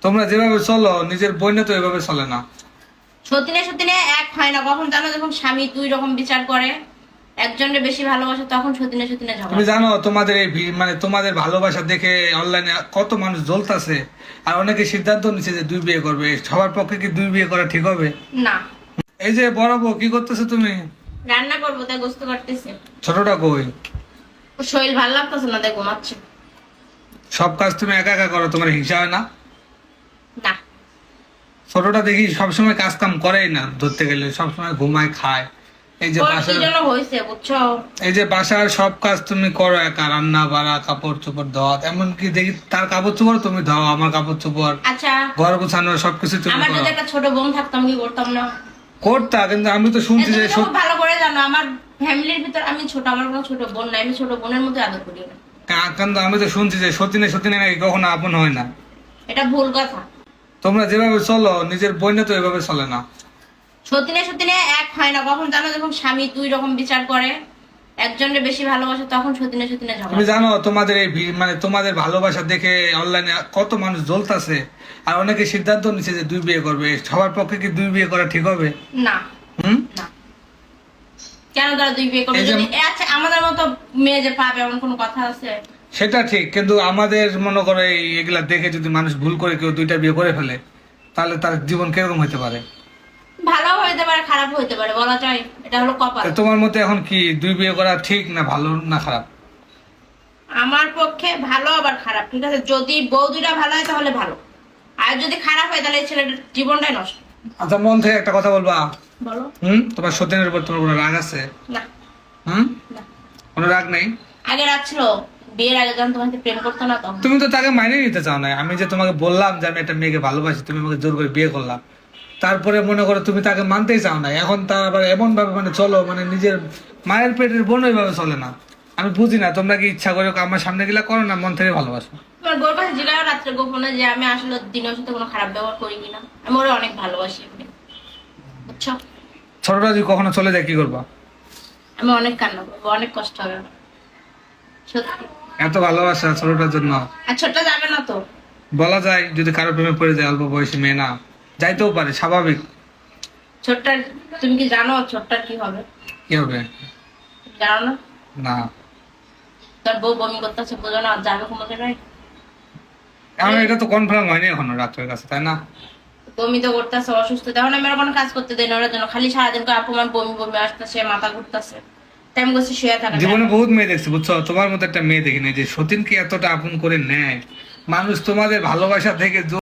তোমরা যেভাবে চলো নিজের বোনে তো এভাবে চলে না। সতীনে সতীনে এক হয় না। কখন জানো, যখন স্বামী দুই রকম বিচার করে, একজনের বেশি ভালোবাসে, তখন সতীনে সতীনে তুমি ঝগড়া। জানো তোমাদের এই মানে তোমাদের ভালোবাসা দেখে অনলাইনে কত মানুষ জ্বলতাছে, আর অনেকে সিদ্ধান্ত নিচ্ছে যে দুই বিয়ে করবে। সবার পক্ষে কি দুই বিয়ে করা ঠিক হবে? না, এই যে বড় বউ, কি করতেছো তুমি? রান্না করবো তাই গোস্ত কাটতেছে। ছোটটা কই? ওর শরীর ভালো লাগতেছে না তাই ঘুমাচ্ছে। সব কাজ তুমি একা একা করো, তোমার হিংসা হয় না? না, ছোটটা দেখি সবসময় কাজ কাম করেই না, ধরতে গেলে সবসময় ঘুমায় খায়। এই যে ওর কি বাসার জন্য হয়েছে বুঝছো? এই যে বাসার সব কাজ তুমি করো একা, রান্না বাড়া, কাপড় চোপড় ধোয়া, এমনকি দেখি তার কাপড় চোপড় তুমি ধোও, আমার কাপড় চোপড়, আচ্ছা, ঘর গোছানো সবকিছু তুমি আমার করো। যদি একটা ছোট বোন থাকতাম কি করতাম না? করতা, কিন্তু আমি তো শুনছি যে তুমি তো খুব ভালো করে জানো আমার ফ্যামিলির ভিতর আমি ছোট, আমার কোনো ছোট বোন নাই, আমি ছোট বোনের মতো আদর করি না। কিন্তু আমি তো শুনছি যে সতীনে সতীনে নাকি কখনো আপন হয় না। এটা ভুল কথা। তোমরা যেভাবে চলো নিজের বোনে তো এভাবে চলে না। সতীনে সতীনে এক হয় না। কখন জানো, যখন স্বামী দুই রকম বিচার করে, একজনের বেশি ভালোবাসে, তখন সতীনে সতীনে তুমি ঝগড়া। জানো তোমাদের এই মানে তোমাদের ভালোবাসা দেখে অনলাইনে কত মানুষ জ্বলতাছে, আর অনেকে সিদ্ধান্ত নিচ্ছে যে দুই বিয়ে করবে। সবার পক্ষে কি দুই বিয়ে করা ঠিক হবে? না, হুম? না। কেন তারা দুই বিয়ে করবে? এই যে যদি আচ্ছা আমাদের মতো মেয়ে যে পাবে এমন কোনো কথা আছে? সেটা ঠিক, কিন্তু আমাদের মনে করো এগুলা দেখে যদি মানুষ ভুল করে কেউ দুইটা বিয়ে করে ফেলে, তাহলে তার জীবন কিরকম হতে পারে? ভালো হইতে পারে, খারাপ হইতে পারে, বলা যায়। এটা হলো কপাল। তো তোমার মতে এখন কি দুই বিয়ে করা ঠিক না ভালো না খারাপ? আমার পক্ষে ভালো আবার খারাপ, ঠিক আছে? যদি বউ দুইটা ভালো হয় তাহলে ভালো, আর যদি খারাপ হয় তাহলে এই ছেলেটার জীবনটাই নষ্ট। আচ্ছা, মন থেকে একটা কথা বলবা। বলো। তোমার সতীনের উপর তোমার কোনো রাগ আছে? না, হুম? না। কোনো রাগ নেই? আগে রাগ ছিল, বিয়ের আগে যখন তোমাকে প্রেম করতো না তখন। তুমি তো তাকে মাইনে নিতে চাও না। আমি যে তোমাকে বললাম যে আমি একটা মেয়েকে ভালোবাসি, তুমি আমাকে জোর করে বিয়ে করলাম, তারপরে মনে করো তুমি তাকে মানতেই চাও না। এখন তার আবার এমন ভাবে মানে চলো, মানে নিজের মায়ের পেটের বোন ওইভাবে চলে না। আমি বুঝি না, তোমরা কি ইচ্ছা করে আমার সামনে গেলে করো না মন থেকে ভালোবাসো? তোমার বউর কাছে জিজ্ঞাসা রাত্রে গোপনে যে আমি আসলে দিনের সাথে কোনো খারাপ ব্যবহার করি কিনা। আমি ওরা অনেক ভালোবাসি এমনি, বুঝছো? ছোটটা যদি কখনো চলে যায় কি করবা? আমি অনেক কান্না করবো, অনেক কষ্ট হবে আমার। সত্যি। এত ভালোবাসা ছোটটার জন্য। আর ছোটটা যাবে না তো? বলা যায় যদি কারো প্রেমে পড়ে যায়, অল্প বয়সী মেয়ে না, যাইতেও পারে, স্বাভাবিক। ছোটটার তুমি কি জানো ছোটটার কি হবে? কি হবে? জানো না? না, তোর বউ বমি করতেছে, বোঝো না? যাবে ঘুমাতে নাই? আমার এটা তো কনফার্ম হয়নি এখনো ডাক্তারের কাছে, তাই না? বমি তো করতেছে, অসুস্থ। তখন আমি আর কোনো কাজ করতে দেয় না ওরা জন্য, খালি সারাদিন করে আপু আমার বমি বমি আসতেছে, মাথা ঘুরতেছে, টাইম করছে শুয়ে থাকা। জীবনে বহুত মেয়ে দেখছি, বুঝছো? তোমার মতো একটা মেয়ে দেখিনি যে সতীনকে এতটা আপন করে নেয়। মানুষ তোমাদের ভালোবাসা থেকে